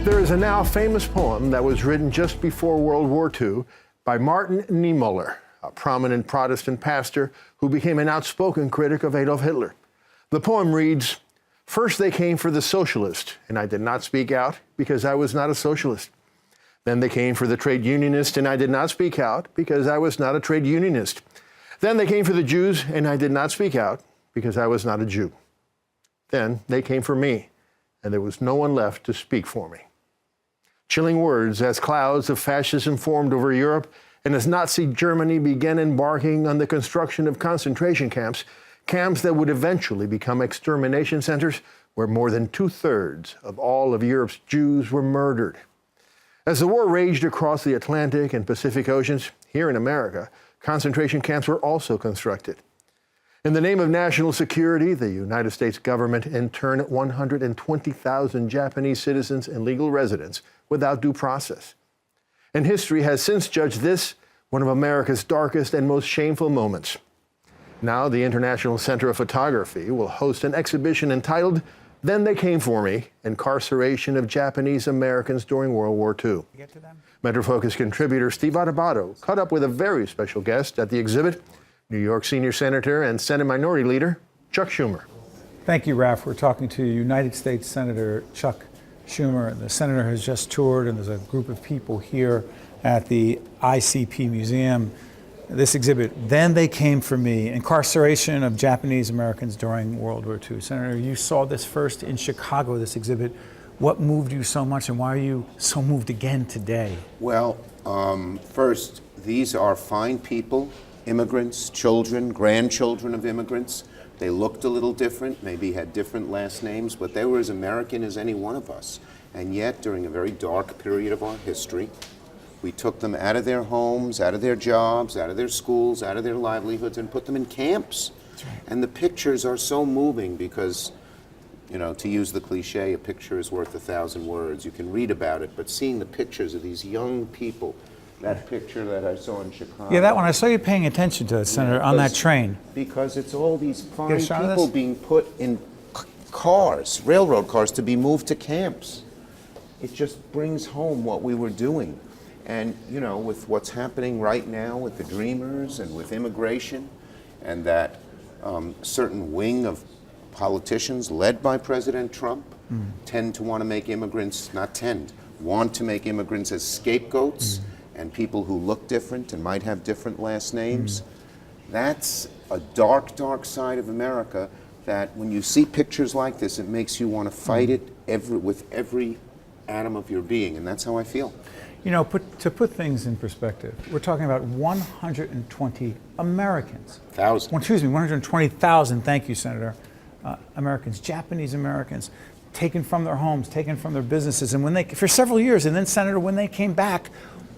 There is a now famous poem that was written just before World War II by Martin Niemöller, a prominent Protestant pastor who became an outspoken critic of Adolf Hitler. The poem reads, "First they came for the socialist, and I did not speak out because I was not a socialist. Then they came for the trade unionist, and I did not speak out because I was not a trade unionist. Then they came for the Jews, and I did not speak out because I was not a Jew. Then they came for me, and there was no one left to speak for me." Chilling words as clouds of fascism formed over Europe and as Nazi Germany began embarking on the construction of concentration camps, camps that would eventually become extermination centers where more than 2/3 of all of Europe's Jews were murdered. As the war raged across the Atlantic and Pacific Oceans, here in America, concentration camps were also constructed. In the name of national security, the United States government interned 120,000 Japanese citizens and legal residents without due process. And history has since judged this one of America's darkest and most shameful moments. Now, the International Center of Photography will host an exhibition entitled "Then They Came For Me: Incarceration of Japanese Americans During World War II." MetroFocus contributor Steve Adubato caught up with a very special guest at the exhibit, New York Senior Senator and Senate Minority Leader Chuck Schumer. Thank you, Raf. We're talking to United States Senator Chuck Schumer. The senator has just toured, and there's a group of people here at the ICP Museum. This exhibit, "Then They Came For Me: Incarceration of Japanese Americans During World War II." Senator, you saw this first in Chicago, this exhibit. What moved you so much, and why are you so moved again today? Well, first, these are fine people, immigrants, children, grandchildren of immigrants. They looked a little different, maybe had different last names, but they were as American as any one of us. And yet, during a very dark period of our history, we took them out of their homes, out of their jobs, out of their schools, out of their livelihoods, and put them in camps. That's right. And the pictures are so moving because, you know, to use the cliche, a picture is worth 1,000 words. You can read about it, but seeing the pictures of these young people, that picture that I saw in Chicago. Yeah, that one. I saw you paying attention to it, Senator, on that train. Because it's all these fine people being put in cars, railroad cars, to be moved to camps. It just brings home what we were doing. And, you know, with what's happening right now with the Dreamers and with immigration and that certain wing of politicians led by President Trump tend to want to make immigrants, want to make immigrants as scapegoats and people who look different and might have different last names. That's a dark, dark side of America that when you see pictures like this, it makes you want to fight it with every atom of your being, and that's how I feel. You know, to put things in perspective, we're talking about 120 Americans. 120,000, thank you, Senator, Americans, Japanese Americans, taken from their homes, taken from their businesses, and for several years, and then, Senator, when they came back,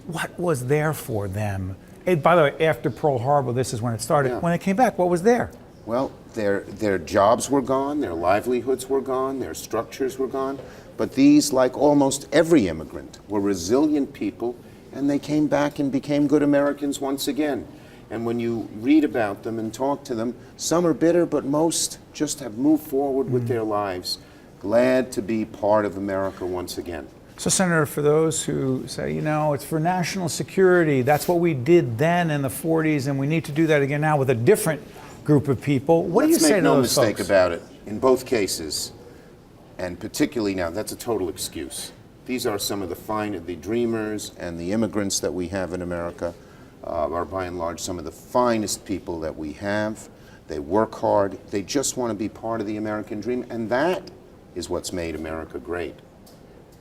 what was there for them? And by the way, after Pearl Harbor, this is when it started. Yeah. When they came back, what was there? Well, their jobs were gone, their livelihoods were gone, their structures were gone. But these, like almost every immigrant, were resilient people, and they came back and became good Americans once again. And when you read about them and talk to them, some are bitter, but most just have moved forward with their lives, glad to be part of America once again. So, Senator, for those who say, you know, it's for national security, that's what we did then in the 40s, and we need to do that again now with a different group of people, what do you say to those folks? Let's make no mistake about it. In both cases, and particularly now, that's a total excuse. These are some of the Dreamers and the immigrants that we have in America are by and large some of the finest people that we have. They work hard. They just want to be part of the American dream, and that is what's made America great.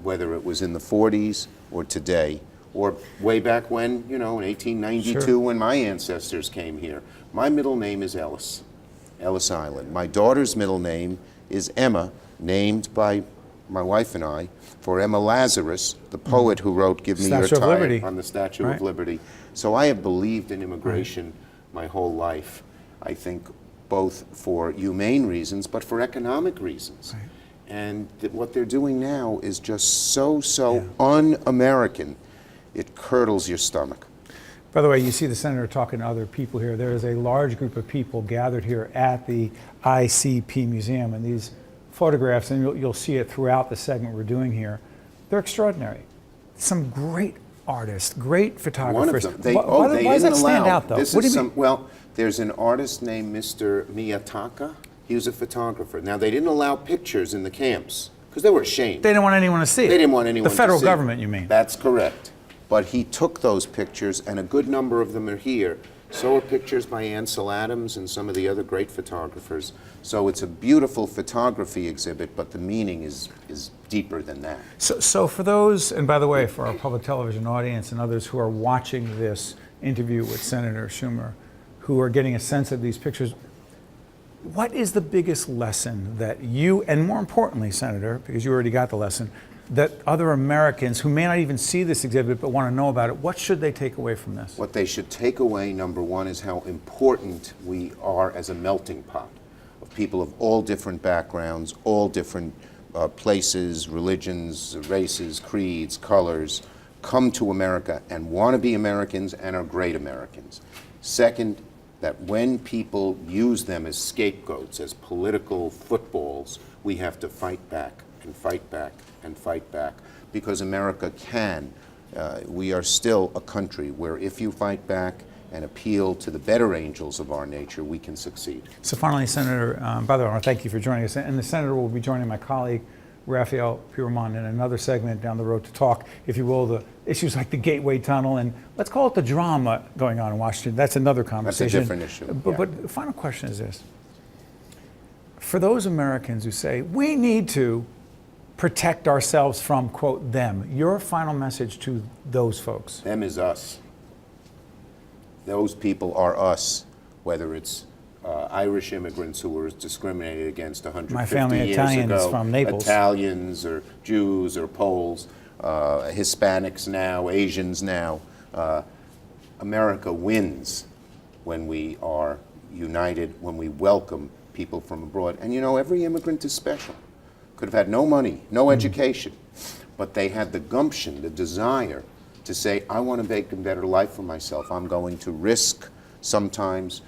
Whether it was in the 40s or today, or way back when, you know, in 1892 when my ancestors came here. My middle name is Ellis Island. My daughter's middle name is Emma, named by my wife and I for Emma Lazarus, the poet who wrote "Give Me Your Time" on the Statue of Liberty. So I have believed in immigration my whole life, I think both for humane reasons, but for economic reasons. And what they're doing now is just so un-American, it curdles your stomach. By the way, you see the senator talking to other people here. There is a large group of people gathered here at the ICP Museum, and these photographs, and you'll see it throughout the segment we're doing here, They're extraordinary. Some great artists, great photographers. One of them. Why does that stand out, though? This What do is you mean? well, there's an artist named Mr. Miyataka. He was a photographer. Now, they didn't allow pictures in the camps because they were ashamed. They didn't want anyone to see it. They didn't want anyone The federal to see it. government, you mean? That's correct. But he took those pictures, and a good number of them are here. So are pictures by Ansel Adams and some of the other great photographers. So it's a beautiful photography exhibit, but the meaning is deeper than that. So for those, and by the way, for our public television audience and others who are watching this interview with Senator Schumer, who are getting a sense of these pictures, what is the biggest lesson that you, and more importantly, Senator, because you already got the lesson, that other Americans who may not even see this exhibit but want to know about it, what should they take away from this? What they should take away, number one, is how important we are as a melting pot of people of all different backgrounds, all different places, religions, races, creeds, colors, come to America and want to be Americans and are great Americans. Second, that when people use them as scapegoats, as political footballs, we have to fight back and fight back and fight back, because America can. We are still a country where if you fight back and appeal to the better angels of our nature, we can succeed. So finally, Senator, by the way, I want to thank you for joining us. And the Senator will be joining my colleague, Raphael Piermont, in another segment down the road to talk, if you will, the issues like the Gateway Tunnel and let's call it the drama going on in Washington. That's another conversation. That's a different issue. But the final question is this. For those Americans who say, we need to protect ourselves from, quote, them, your final message to those folks? Them is us. Those people are us, whether it's Irish immigrants who were discriminated against 150 My family, years Italians ago, from Naples. Italians or Jews or Poles, Hispanics now, Asians now. America wins when we are united, when we welcome people from abroad. And you know, every immigrant is special. Could have had no money, no education, but they had the gumption, the desire to say, I want to make a better life for myself. I'm going to risk sometimes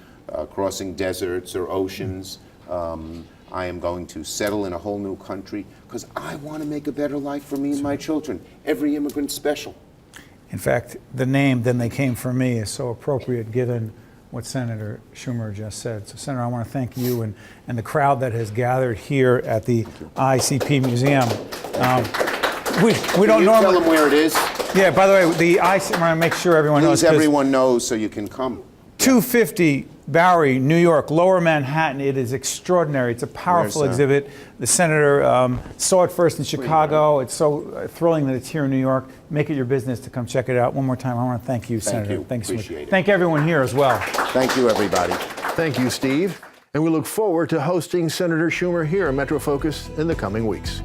crossing deserts or oceans. I am going to settle in a whole new country because I want to make a better life for me and my children. Every immigrant's special. In fact, the name "Then They Came for Me" is so appropriate given what Senator Schumer just said. So, Senator, I want to thank you and the crowd that has gathered here at the ICP Museum. We don't normally tell them where it is. Yeah. By the way, the ICP. I want to make sure everyone knows. Please, everyone knows so you can come. 250 Bowery, New York, Lower Manhattan. It is extraordinary. It's a powerful Where's that? exhibit. The Senator saw it first in Chicago. It's so thrilling that it's here in New York. Make it your business to come check it out. One more time, I want to thank you, Senator. you. Thanks so much. Appreciate it. Thank everyone here as well. Thank you, everybody. Thank you, Steve. And we look forward to hosting Senator Schumer here at Metro Focus in the coming weeks.